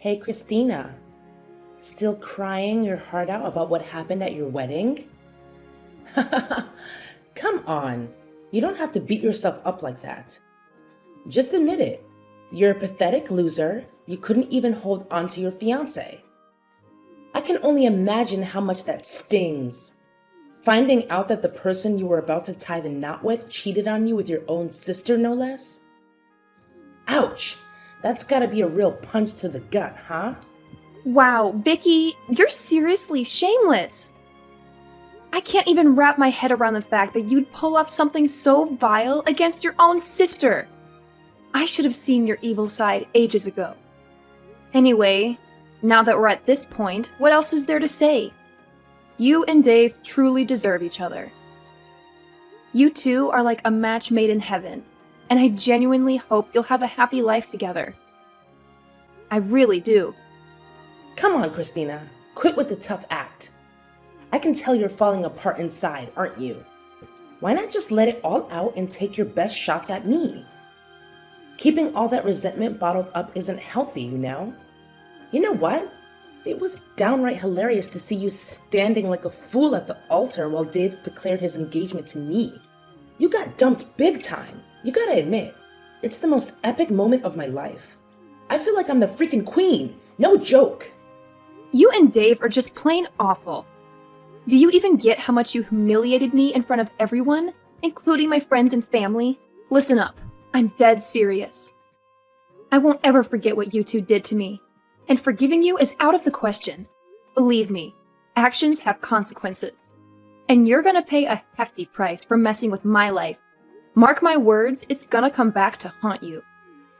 Hey, Christina, still crying your heart out about what happened at your wedding? Come on, you don't have to beat yourself up like that. Just admit it. You're a pathetic loser. You couldn't even hold on to your fiancé. I can only imagine how much that stings. Finding out that the person you were about to tie the knot with cheated on you with your own sister, no less? Ouch! That's gotta be a real punch to the gut, huh? Wow, Vicky, you're seriously shameless. I can't even wrap my head around the fact that you'd pull off something so vile against your own sister. I should have seen your evil side ages ago. Anyway, now that we're at this point, what else is there to say? You and Dave truly deserve each other. You two are like a match made in heaven, and I genuinely hope you'll have a happy life together. I really do. Come on, Christina. Quit with the tough act. I can tell you're falling apart inside, aren't you? Why not just let it all out and take your best shots at me? Keeping all that resentment bottled up isn't healthy, you know? You know what? It was downright hilarious to see you standing like a fool at the altar while Dave declared his engagement to me. You got dumped big time. You gotta admit, it's the most epic moment of my life. I feel like I'm the freaking queen. No joke. You and Dave are just plain awful. Do you even get how much you humiliated me in front of everyone, including my friends and family? Listen up, I'm dead serious. I won't ever forget what you two did to me, and forgiving you is out of the question. Believe me, actions have consequences, and you're gonna pay a hefty price for messing with my life. Mark my words, it's gonna come back to haunt you.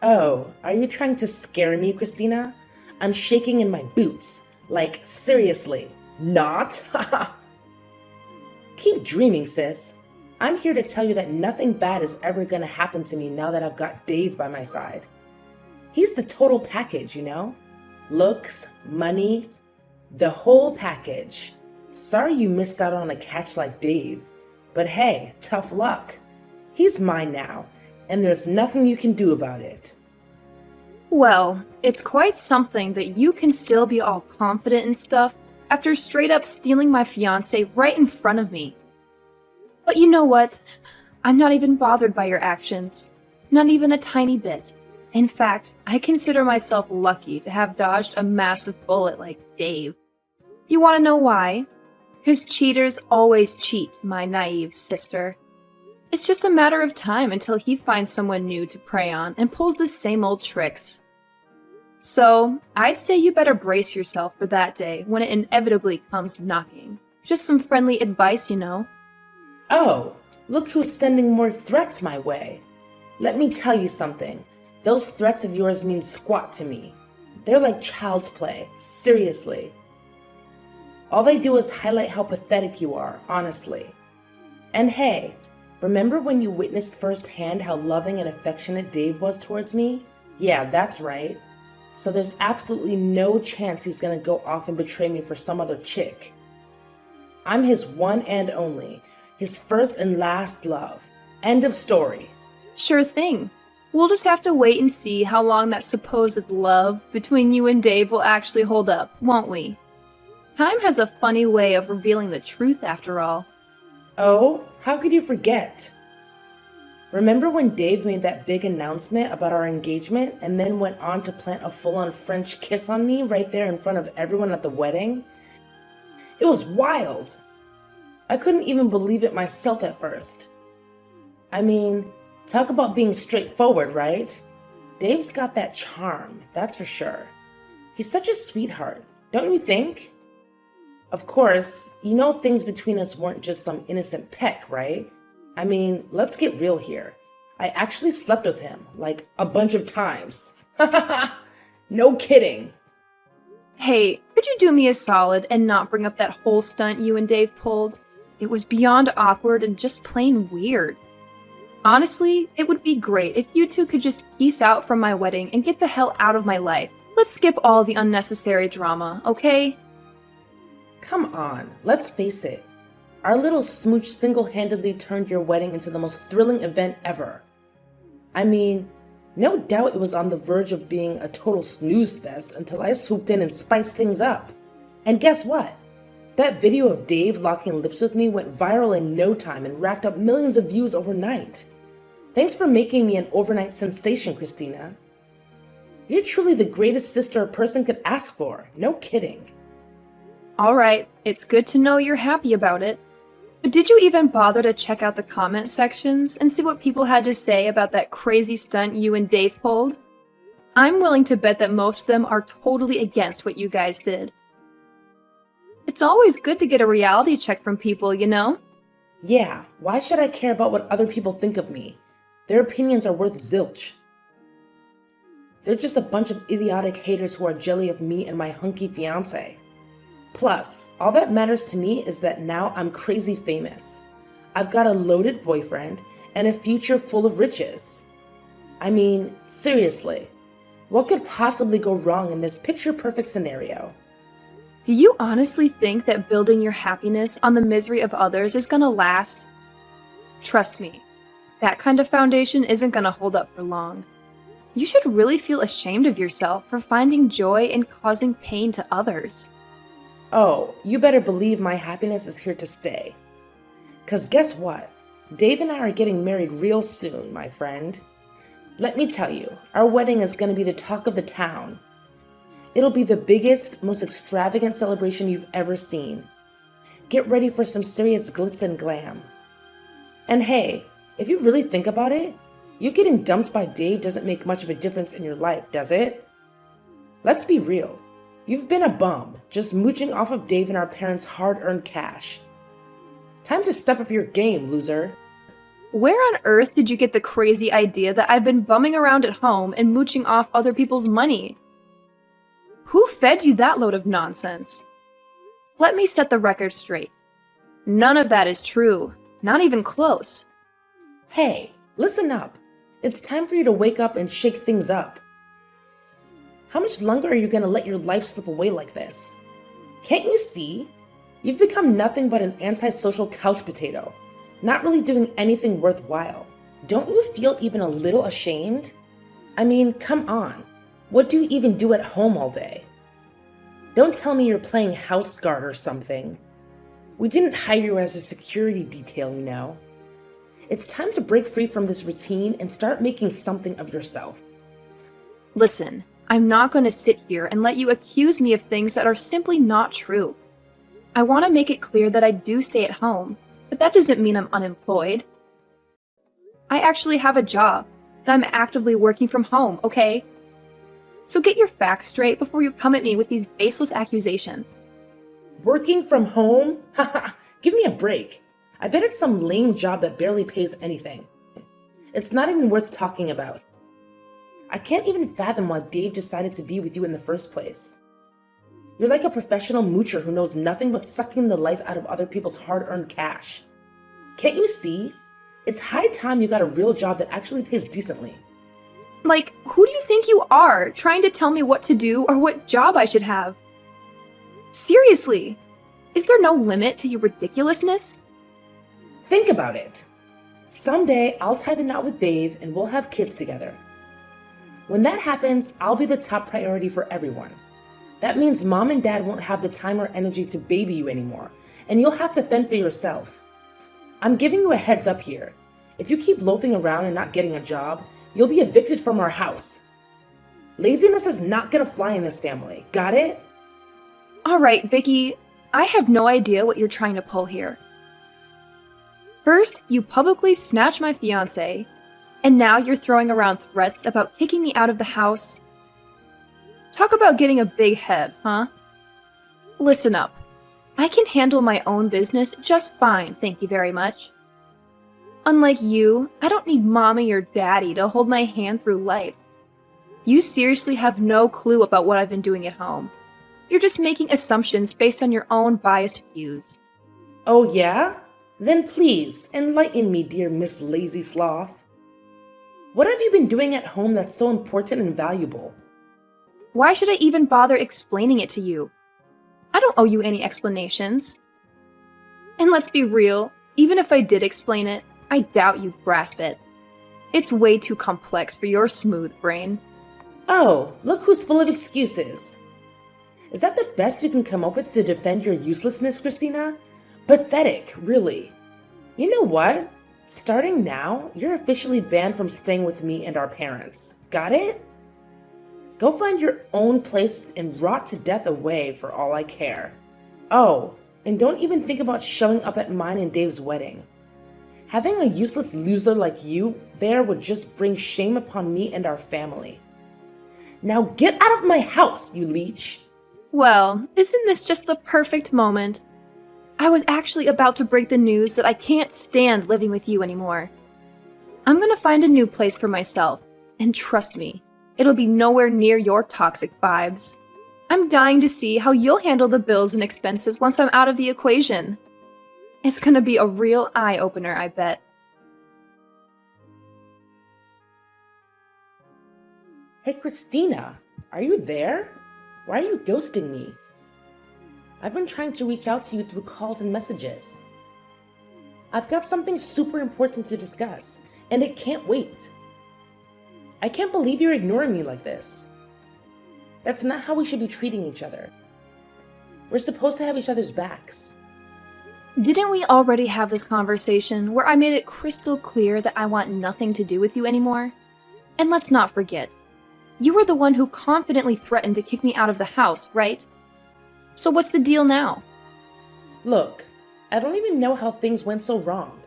Oh, are you trying to scare me, Christina? I'm shaking in my boots. Like, seriously, not? Keep dreaming, sis. I'm here to tell you that nothing bad is ever gonna happen to me now that I've got Dave by my side. He's the total package, you know? Looks, money, the whole package. Sorry you missed out on a catch like Dave, but hey, tough luck. He's mine now, and there's nothing you can do about it. Well, it's quite something that you can still be all confident and stuff after straight up stealing my fiancé right in front of me. But you know what? I'm not even bothered by your actions. Not even a tiny bit. In fact, I consider myself lucky to have dodged a massive bullet like Dave. You want to know why? Because cheaters always cheat, my naive sister. It's just a matter of time until he finds someone new to prey on and pulls the same old tricks. So, I'd say you better brace yourself for that day when it inevitably comes knocking. Just some friendly advice, you know. Oh, look who's sending more threats my way. Let me tell you something. Those threats of yours mean squat to me. They're like child's play, seriously. All they do is highlight how pathetic you are, honestly. And hey, remember when you witnessed firsthand how loving and affectionate Dave was towards me? Yeah, that's right. So there's absolutely no chance he's gonna go off and betray me for some other chick. I'm his one and only, his first and last love. End of story. Sure thing. We'll just have to wait and see how long that supposed love between you and Dave will actually hold up, won't we? Time has a funny way of revealing the truth after all. Oh, how could you forget? Remember when Dave made that big announcement about our engagement and then went on to plant a full-on French kiss on me right there in front of everyone at the wedding? It was wild. I couldn't even believe it myself at first. I mean, talk about being straightforward, right? Dave's got that charm, that's for sure. He's such a sweetheart, don't you think? Of course, you know things between us weren't just some innocent peck, right? I mean, let's get real here. I actually slept with him, like a bunch of times. No kidding. Hey, could you do me a solid and not bring up that whole stunt you and Dave pulled? It was beyond awkward and just plain weird. Honestly, it would be great if you two could just peace out from my wedding and get the hell out of my life. Let's skip all the unnecessary drama, okay? Come on, let's face it. Our little smooch single-handedly turned your wedding into the most thrilling event ever. I mean, No doubt it was on the verge of being a total snooze fest until I swooped in and spiced things up. And guess what? That video of Dave locking lips with me went viral in no time and racked up millions of views overnight. Thanks for making me an overnight sensation, Christina. You're truly the greatest sister a person could ask for. No kidding. Alright, it's good to know you're happy about it. But did you even bother to check out the comment sections and see what people had to say about that crazy stunt you and Dave pulled? I'm willing to bet that most of them are totally against what you guys did. It's always good to get a reality check from people, you know? Yeah, why should I care about what other people think of me? Their opinions are worth zilch. They're just a bunch of idiotic haters who are jelly of me and my hunky fiancé. Plus, all that matters to me is that now I'm crazy famous. I've got a loaded boyfriend and a future full of riches. I mean, seriously, what could possibly go wrong in this picture-perfect scenario? Do you honestly think that building your happiness on the misery of others is gonna last? Trust me, that kind of foundation isn't gonna hold up for long. You should really feel ashamed of yourself for finding joy in causing pain to others. Oh, you better believe my happiness is here to stay. 'Cause guess what? Dave and I are getting married real soon, my friend. Let me tell you, our wedding is gonna be the talk of the town. It'll be the biggest, most extravagant celebration you've ever seen. Get ready for some serious glitz and glam. And hey, if you really think about it, you getting dumped by Dave doesn't make much of a difference in your life, does it? Let's be real. You've been a bum, just mooching off of Dave and our parents' hard-earned cash. Time to step up your game, loser. Where on earth did you get the crazy idea that I've been bumming around at home and mooching off other people's money? Who fed you that load of nonsense? Let me set the record straight. None of that is true, not even close. Hey, listen up. It's time for you to wake up and shake things up. How much longer are you going to let your life slip away like this? Can't you see? You've become nothing but an antisocial couch potato, not really doing anything worthwhile. Don't you feel even a little ashamed? I mean, come on. What do you even do at home all day? Don't tell me you're playing house guard or something. We didn't hire you as a security detail, you know. It's time to break free from this routine and start making something of yourself. Listen, I'm not going to sit here and let you accuse me of things that are simply not true. I want to make it clear that I do stay at home, but that doesn't mean I'm unemployed. I actually have a job, and I'm actively working from home, okay? So get your facts straight before you come at me with these baseless accusations. Working from home? Haha, give me a break. I bet it's some lame job that barely pays anything. It's not even worth talking about. I can't even fathom why Dave decided to be with you in the first place. You're like a professional moocher who knows nothing but sucking the life out of other people's hard-earned cash. Can't you see? It's high time you got a real job that actually pays decently. Like, who do you think you are, trying to tell me what to do or what job I should have? Seriously, is there no limit to your ridiculousness? Think about it. Someday, I'll tie the knot with Dave and we'll have kids together. When that happens, I'll be the top priority for everyone. That means mom and dad won't have the time or energy to baby you anymore, and you'll have to fend for yourself. I'm giving you a heads up here. If you keep loafing around and not getting a job, you'll be evicted from our house. Laziness is not gonna fly in this family, got it? Alright, Vicky, I have no idea what you're trying to pull here. First, you publicly snatched my fiancé, and now you're throwing around threats about kicking me out of the house. Talk about getting a big head, huh? Listen up. I can handle my own business just fine, thank you very much. Unlike you, I don't need mommy or daddy to hold my hand through life. You seriously have no clue about what I've been doing at home. You're just making assumptions based on your own biased views. Oh yeah? Then please, enlighten me, dear Miss Lazy Sloth. What have you been doing at home that's so important and valuable? Why should I even bother explaining it to you? I don't owe you any explanations. And let's be real, even if I did explain it, I doubt you'd grasp it. It's way too complex for your smooth brain. Oh, look who's full of excuses. Is that the best you can come up with to defend your uselessness, Christina? Pathetic, really. You know what? Starting now, you're officially banned from staying with me and our parents. Got it? Go find your own place and rot to death away for all I care. Oh, and don't even think about showing up at mine and Dave's wedding. Having a useless loser like you there would just bring shame upon me and our family. Now get out of my house, you leech! Well, isn't this just the perfect moment? I was actually about to break the news that I can't stand living with you anymore. I'm gonna find a new place for myself, and trust me, it'll be nowhere near your toxic vibes. I'm dying to see how you'll handle the bills and expenses once I'm out of the equation. It's gonna be a real eye-opener, I bet. Hey Christina, are you there? Why are you ghosting me? I've been trying to reach out to you through calls and messages. I've got something super important to discuss, and it can't wait. I can't believe you're ignoring me like this. That's not how we should be treating each other. We're supposed to have each other's backs. Didn't we already have this conversation where I made it crystal clear that I want nothing to do with you anymore? And let's not forget, you were the one who confidently threatened to kick me out of the house, right? So what's the deal now? Look, I don't even know how things went so wrong.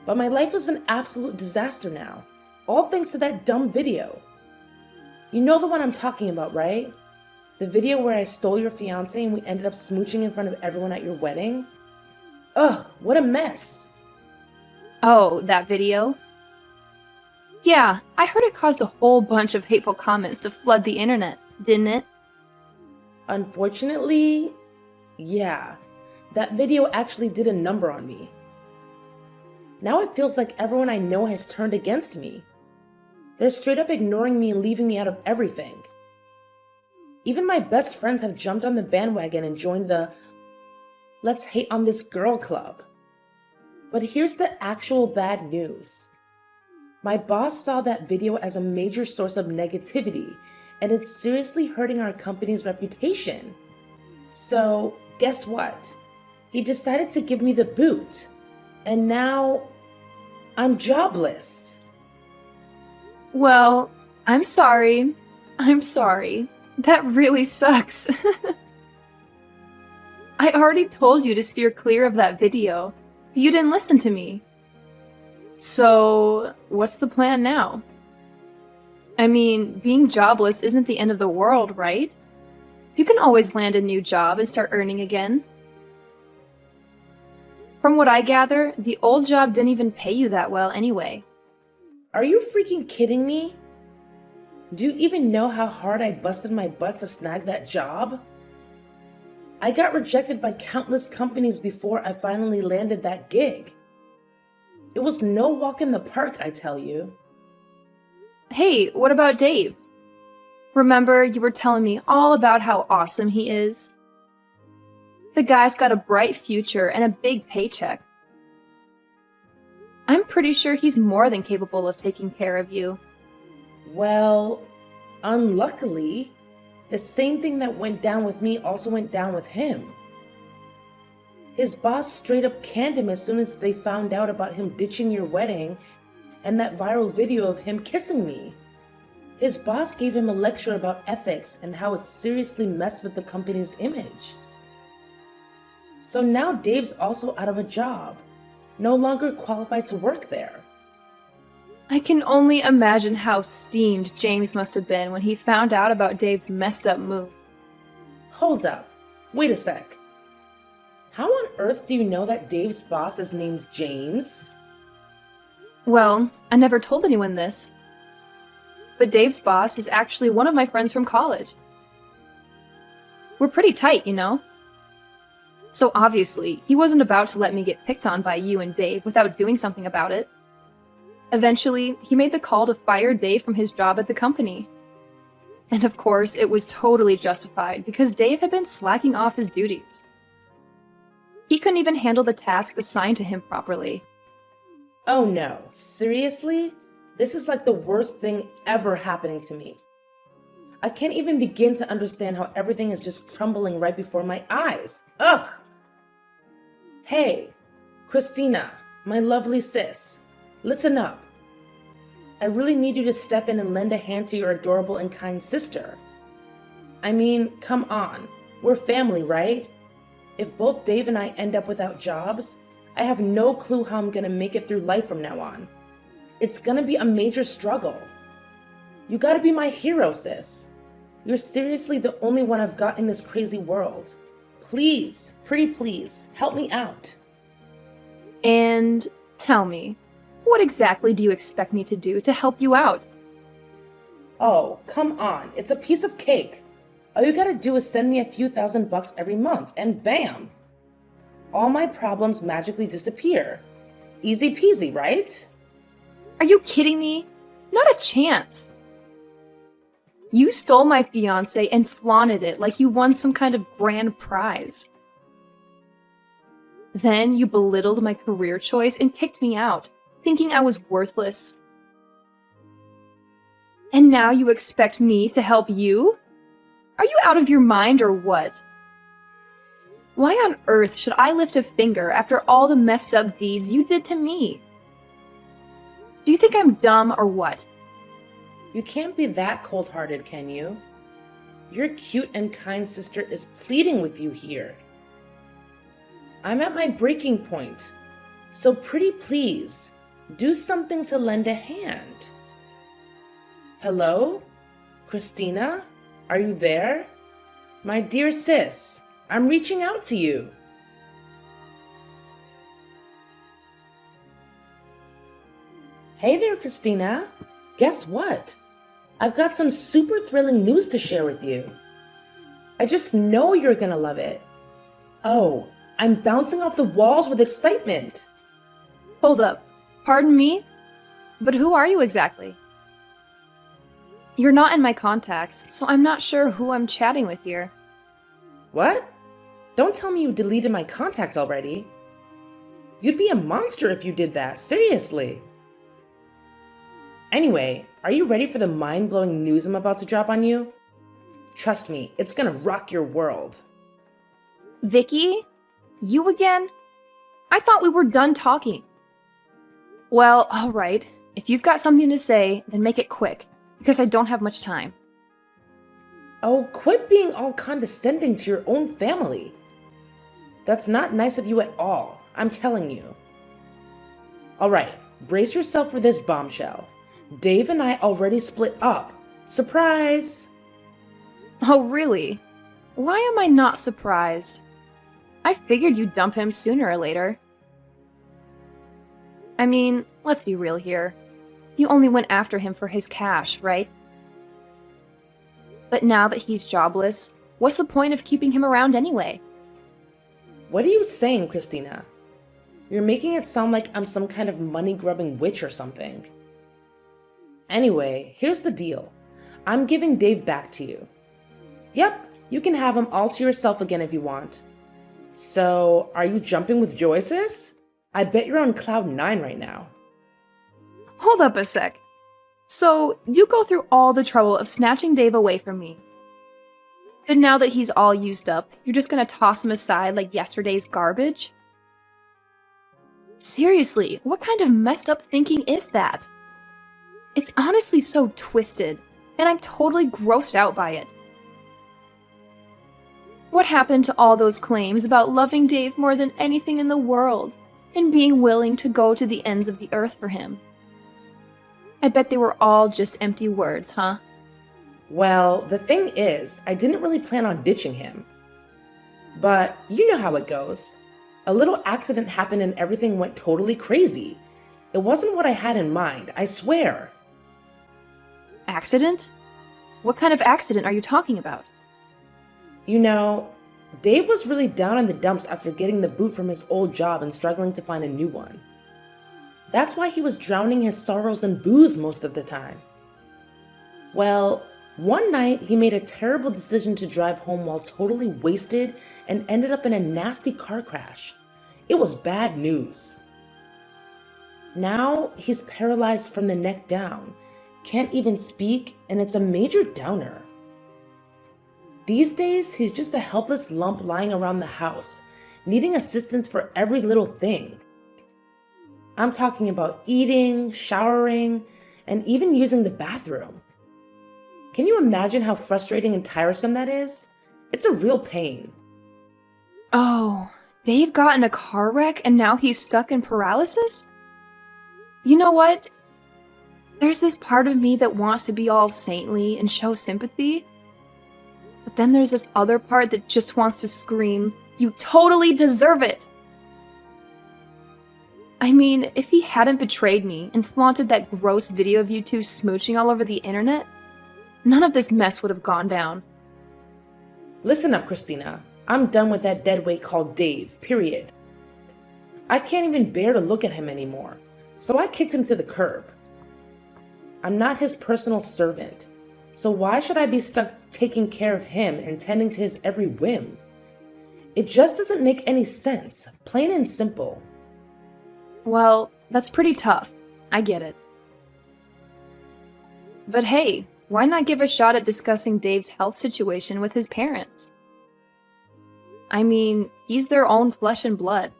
But my life is an absolute disaster now. All thanks to that dumb video. You know the one I'm talking about, right? The video where I stole your fiancé and we ended up smooching in front of everyone at your wedding? Ugh, what a mess. Oh, that video? Yeah, I heard it caused a whole bunch of hateful comments to flood the internet, didn't it? Unfortunately, yeah, that video actually did a number on me. Now it feels like everyone I know has turned against me. They're straight up ignoring me and leaving me out of everything. Even my best friends have jumped on the bandwagon and joined the Let's Hate on This Girl club. But here's the actual bad news. My boss saw that video as a major source of negativity, and it's seriously hurting our company's reputation. So, guess what? He decided to give me the boot. And now, I'm jobless. Well, I'm sorry. I'm sorry. That really sucks. I already told you to steer clear of that video. You didn't listen to me. So, what's the plan now? I mean, being jobless isn't the end of the world, right? You can always land a new job and start earning again. From what I gather, the old job didn't even pay you that well anyway. Are you freaking kidding me? Do you even know how hard I busted my butt to snag that job? I got rejected by countless companies before I finally landed that gig. It was no walk in the park, I tell you. Hey, what about Dave? Remember, you were telling me all about how awesome he is? The guy's got a bright future and a big paycheck. I'm pretty sure he's more than capable of taking care of you. Well, unluckily, the same thing that went down with me also went down with him. His boss straight up canned him as soon as they found out about him ditching your wedding and that viral video of him kissing me. His boss gave him a lecture about ethics and how it seriously messed with the company's image. So now Dave's also out of a job, no longer qualified to work there. I can only imagine how steamed James must have been when he found out about Dave's messed up move. Hold up. Wait a sec. How on earth do you know that Dave's boss is named James? Well, I never told anyone this. But Dave's boss is actually one of my friends from college. We're pretty tight, you know? So obviously, he wasn't about to let me get picked on by you and Dave without doing something about it. Eventually, he made the call to fire Dave from his job at the company. And of course, it was totally justified because Dave had been slacking off his duties. He couldn't even handle the task assigned to him properly. Oh no, seriously? This is like the worst thing ever happening to me. I can't even begin to understand how everything is just crumbling right before my eyes. Ugh! Hey, Christina, my lovely sis, listen up. I really need you to step in and lend a hand to your adorable and kind sister. I mean, come on, we're family, right? If both Dave and I end up without jobs, I have no clue how I'm gonna make it through life from now on. It's gonna be a major struggle. You gotta be my hero, sis. You're seriously the only one I've got in this crazy world. Please, pretty please, help me out. And tell me, what exactly do you expect me to do to help you out? Oh, come on, it's a piece of cake. All you gotta do is send me a few $1,000 every month, and bam! All my problems magically disappear. Easy peasy, right? Are you kidding me? Not a chance. You stole my fiancé and flaunted it like you won some kind of grand prize. Then you belittled my career choice and kicked me out, thinking I was worthless. And now you expect me to help you? Are you out of your mind or what? Why on earth should I lift a finger after all the messed up deeds you did to me? Do you think I'm dumb or what? You can't be that cold-hearted, can you? Your cute and kind sister is pleading with you here. I'm at my breaking point, so pretty please, do something to lend a hand. Hello? Christina? Are you there? My dear sis, I'm reaching out to you. Hey there, Christina. Guess what? I've got some super thrilling news to share with you. I just know you're gonna love it. Oh, I'm bouncing off the walls with excitement. Hold up. Pardon me? But who are you exactly? You're not in my contacts, so I'm not sure who I'm chatting with here. What? Don't tell me you deleted my contacts already. You'd be a monster if you did that, seriously. Anyway, are you ready for the mind-blowing news I'm about to drop on you? Trust me, it's gonna rock your world. Vicky? You again? I thought we were done talking. Well, alright. If you've got something to say, then make it quick, because I don't have much time. Oh, quit being all condescending to your own family. That's not nice of you at all, I'm telling you. Alright, brace yourself for this bombshell. Dave and I already split up. Surprise! Oh, really? Why am I not surprised? I figured you'd dump him sooner or later. I mean, let's be real here. You only went after him for his cash, right? But now that he's jobless, what's the point of keeping him around anyway? What are you saying, Christina? You're making it sound like I'm some kind of money-grubbing witch or something. Anyway, here's the deal. I'm giving Dave back to you. Yep, you can have him all to yourself again if you want. So, are you jumping with joy, sis? I bet you're on cloud 9 right now. Hold up a sec. So, you go through all the trouble of snatching Dave away from me. And now that he's all used up, you're just gonna toss him aside like yesterday's garbage? Seriously, what kind of messed up thinking is that? It's honestly so twisted, and I'm totally grossed out by it. What happened to all those claims about loving Dave more than anything in the world, and being willing to go to the ends of the earth for him? I bet they were all just empty words, huh? Well, the thing is, I didn't really plan on ditching him. But you know how it goes. A little accident happened and everything went totally crazy. It wasn't what I had in mind, I swear. Accident? What kind of accident are you talking about? You know, Dave was really down in the dumps after getting the boot from his old job and struggling to find a new one. That's why he was drowning his sorrows in booze most of the time. Well, one night he made a terrible decision to drive home while totally wasted and ended up in a nasty car crash. It was bad news. Now he's paralyzed from the neck down, can't even speak, and it's a major downer. These days, he's just a helpless lump lying around the house, needing assistance for every little thing. I'm talking about eating, showering, and even using the bathroom. Can you imagine how frustrating and tiresome that is? It's a real pain. Oh, Dave got in a car wreck and now he's stuck in paralysis? You know what? There's this part of me that wants to be all saintly and show sympathy. But then there's this other part that just wants to scream, "You totally deserve it!" I mean, if he hadn't betrayed me and flaunted that gross video of you two smooching all over the internet, none of this mess would have gone down. Listen up, Christina. I'm done with that deadweight called Dave, period. I can't even bear to look at him anymore, so I kicked him to the curb. I'm not his personal servant, so why should I be stuck taking care of him and tending to his every whim? It just doesn't make any sense, plain and simple. Well, that's pretty tough. I get it. But hey, why not give a shot at discussing Dave's health situation with his parents? I mean, he's their own flesh and blood,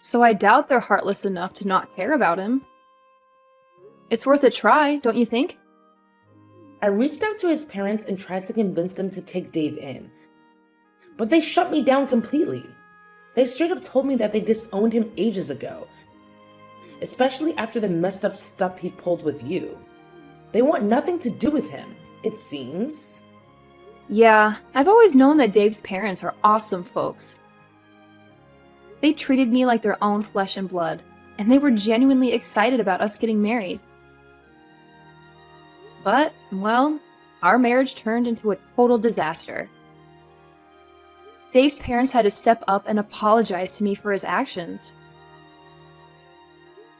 so I doubt they're heartless enough to not care about him. It's worth a try, don't you think? I reached out to his parents and tried to convince them to take Dave in, but they shut me down completely. They straight up told me that they disowned him ages ago, especially after the messed up stuff he pulled with you. They want nothing to do with him, it seems. Yeah, I've always known that Dave's parents are awesome folks. They treated me like their own flesh and blood, and they were genuinely excited about us getting married. But, well, our marriage turned into a total disaster. Dave's parents had to step up and apologize to me for his actions.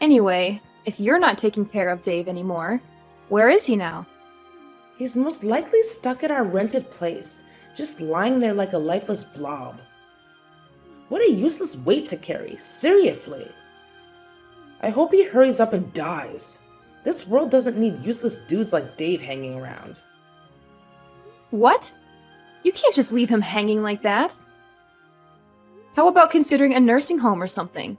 Anyway, if you're not taking care of Dave anymore, where is he now? He's most likely stuck at our rented place, just lying there like a lifeless blob. What a useless weight to carry, seriously. I hope he hurries up and dies. This world doesn't need useless dudes like Dave hanging around. What? You can't just leave him hanging like that. How about considering a nursing home or something?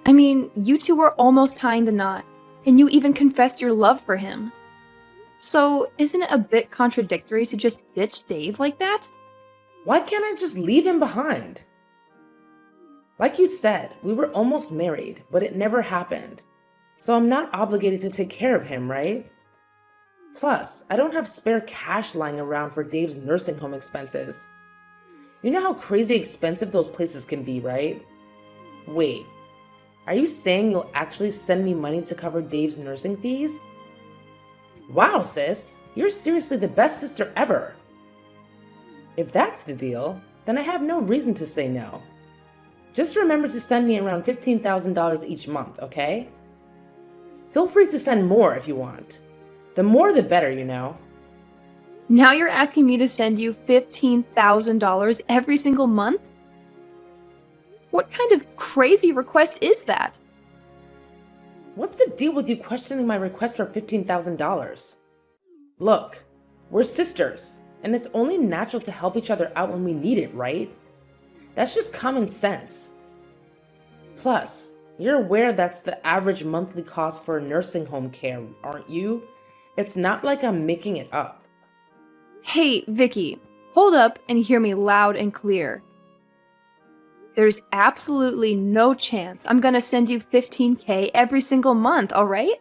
I mean, you two were almost tying the knot, and you even confessed your love for him. So, isn't it a bit contradictory to just ditch Dave like that? Why can't I just leave him behind? Like you said, we were almost married, but it never happened. So I'm not obligated to take care of him, right? Plus, I don't have spare cash lying around for Dave's nursing home expenses. You know how crazy expensive those places can be, right? Wait, are you saying you'll actually send me money to cover Dave's nursing fees? Wow, sis, you're seriously the best sister ever. If that's the deal, then I have no reason to say no. Just remember to send me around $15,000 each month, okay? Feel free to send more if you want. The more the better, you know. Now you're asking me to send you $15,000 every single month? What kind of crazy request is that? What's the deal with you questioning my request for $15,000? Look, we're sisters, and it's only natural to help each other out when we need it, right? That's just common sense. Plus, you're aware that's the average monthly cost for nursing home care, aren't you? It's not like I'm making it up. Hey, Vicky, hold up and hear me loud and clear. There's absolutely no chance I'm gonna send you $15K every single month, alright?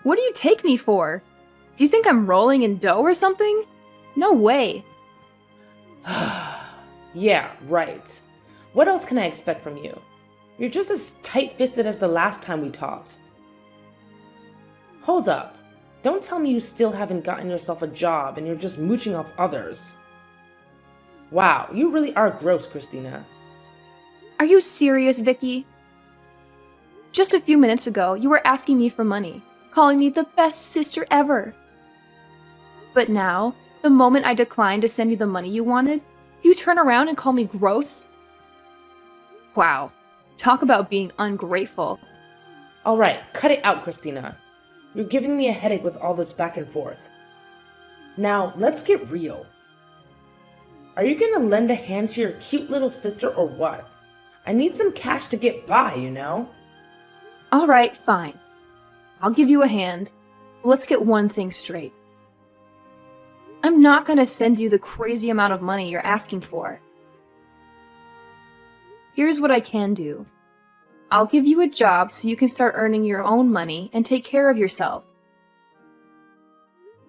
What do you take me for? Do you think I'm rolling in dough or something? No way. Yeah, right. What else can I expect from you? You're just as tight-fisted as the last time we talked. Hold up. Don't tell me you still haven't gotten yourself a job and you're just mooching off others. Wow, you really are gross, Christina. Are you serious, Vicky? Just a few minutes ago, you were asking me for money, calling me the best sister ever. But now, the moment I declined to send you the money you wanted, you turn around and call me gross? Wow, Talk about being ungrateful. Alright, cut it out, Christina. You're giving me a headache with all this back and forth. Now, let's get real. Are you gonna lend a hand to your cute little sister or what? I need some cash to get by, you know? Alright, fine. I'll give you a hand. But let's get one thing straight. I'm not gonna send you the crazy amount of money you're asking for. Here's what I can do. I'll give you a job so you can start earning your own money and take care of yourself.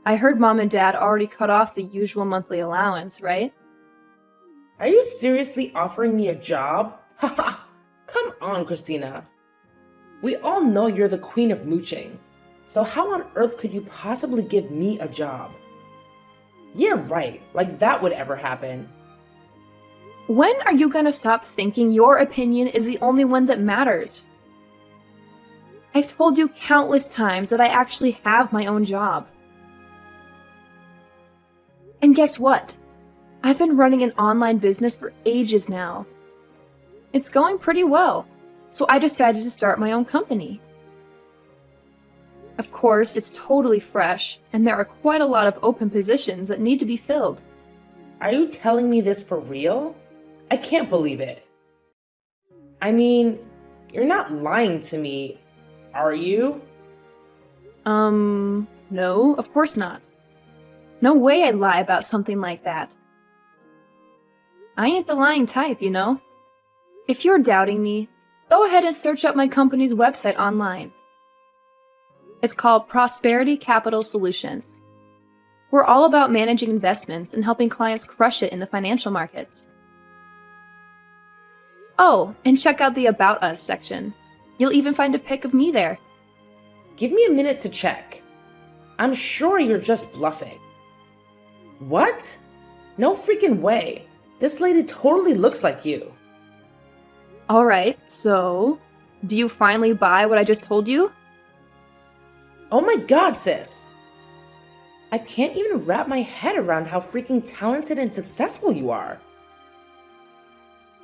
I heard Mom and Dad already cut off the usual monthly allowance, right? Are you seriously offering me a job? Haha! Come on, Christina. We all know you're the queen of mooching, so how on earth could you possibly give me a job? Yeah, right, like that would ever happen. When are you gonna stop thinking your opinion is the only one that matters? I've told you countless times that I actually have my own job. And guess what? I've been running an online business for ages now. It's going pretty well, so I decided to start my own company. Of course, it's totally fresh, and there are quite a lot of open positions that need to be filled. Are you telling me this for real? I can't believe it. I mean, you're not lying to me, are you? No, of course not. No way I'd lie about something like that. I ain't the lying type, you know? If you're doubting me, go ahead and search up my company's website online. It's called Prosperity Capital Solutions. We're all about managing investments and helping clients crush it in the financial markets. Oh, and check out the About Us section. You'll even find a pic of me there. Give me a minute to check. I'm sure you're just bluffing. What? No freaking way. This lady totally looks like you. Alright, so, do you finally buy what I just told you? Oh my god, sis! I can't even wrap my head around how freaking talented and successful you are.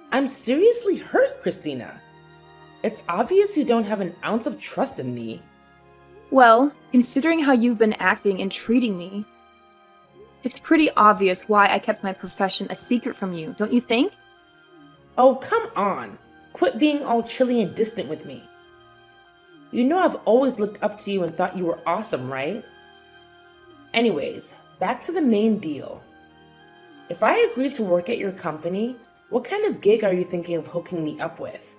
I'm seriously hurt, Christina. It's obvious you don't have an ounce of trust in me. Well, considering how you've been acting and treating me, it's pretty obvious why I kept my profession a secret from you, don't you think? Oh, come on. Quit being all chilly and distant with me. You know I've always looked up to you and thought you were awesome, right? Anyways, back to the main deal. If I agree to work at your company, what kind of gig are you thinking of hooking me up with?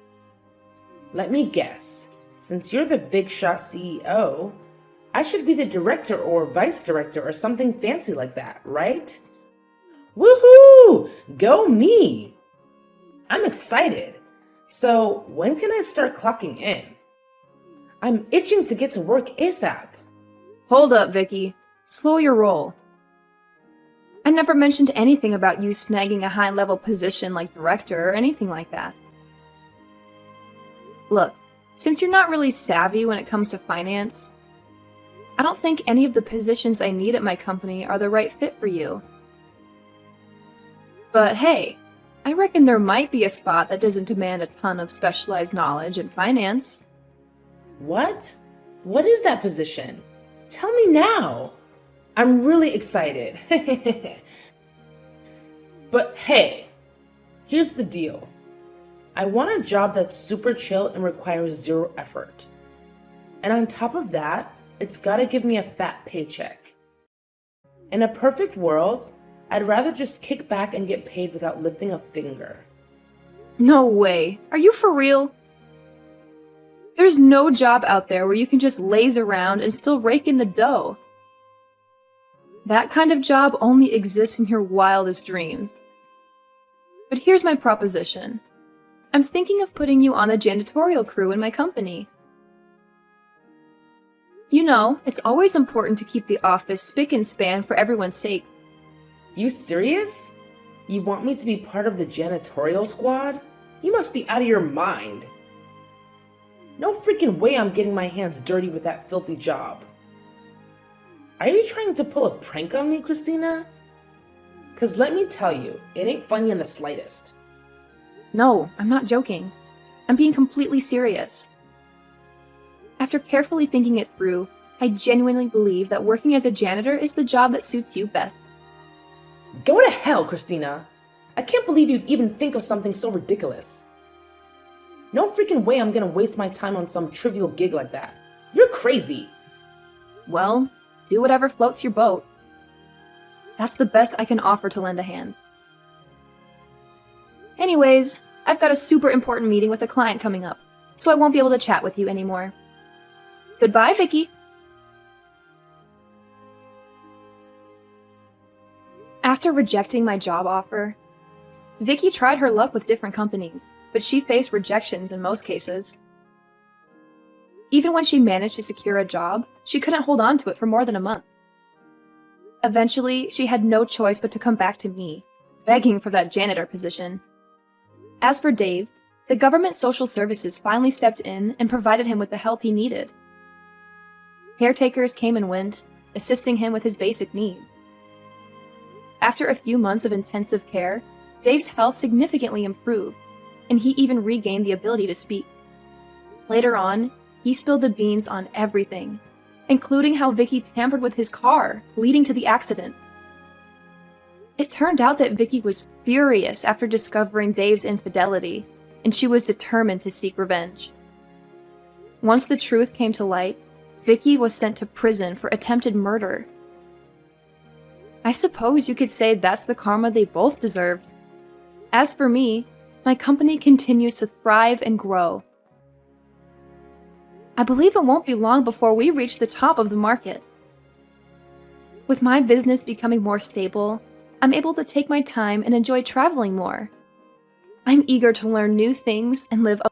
Let me guess. Since you're the big shot CEO, I should be the director or vice director or something fancy like that, right? Woohoo! Go me! I'm excited. So when can I start clocking in? I'm itching to get to work ASAP. Hold up, Vicky. Slow your roll. I never mentioned anything about you snagging a high-level position like director or anything like that. Look, since you're not really savvy when it comes to finance, I don't think any of the positions I need at my company are the right fit for you. But hey, I reckon there might be a spot that doesn't demand a ton of specialized knowledge in finance. What? What is that position? Tell me now. I'm really excited. But hey, here's the deal. I want a job that's super chill and requires zero effort. And on top of that, it's gotta give me a fat paycheck. In a perfect world, I'd rather just kick back and get paid without lifting a finger. No way. Are you for real? There's no job out there where you can just laze around and still rake in the dough. That kind of job only exists in your wildest dreams. But here's my proposition. I'm thinking of putting you on the janitorial crew in my company. You know, it's always important to keep the office spick and span for everyone's sake. You serious? You want me to be part of the janitorial squad? You must be out of your mind. No freaking way I'm getting my hands dirty with that filthy job. Are you trying to pull a prank on me, Christina? 'Cause let me tell you, it ain't funny in the slightest. No, I'm not joking. I'm being completely serious. After carefully thinking it through, I genuinely believe that working as a janitor is the job that suits you best. Go to hell, Christina. I can't believe you'd even think of something so ridiculous. No freaking way I'm gonna waste my time on some trivial gig like that. You're crazy. Well, do whatever floats your boat. That's the best I can offer to lend a hand. Anyways, I've got a super important meeting with a client coming up, so I won't be able to chat with you anymore. Goodbye, Vicky. After rejecting my job offer, Vicky tried her luck with different companies, but she faced rejections in most cases. Even when she managed to secure a job, she couldn't hold on to it for more than a month. Eventually, she had no choice but to come back to me, begging for that janitor position. As for Dave, the government social services finally stepped in and provided him with the help he needed. Caretakers came and went, assisting him with his basic needs. After a few months of intensive care, Dave's health significantly improved, and he even regained the ability to speak. Later on, he spilled the beans on everything, including how Vicky tampered with his car, leading to the accident. It turned out that Vicky was furious after discovering Dave's infidelity, and she was determined to seek revenge. Once the truth came to light, Vicky was sent to prison for attempted murder. I suppose you could say that's the karma they both deserved. As for me, my company continues to thrive and grow. I believe it won't be long before we reach the top of the market. With my business becoming more stable, I'm able to take my time and enjoy traveling more. I'm eager to learn new things and live a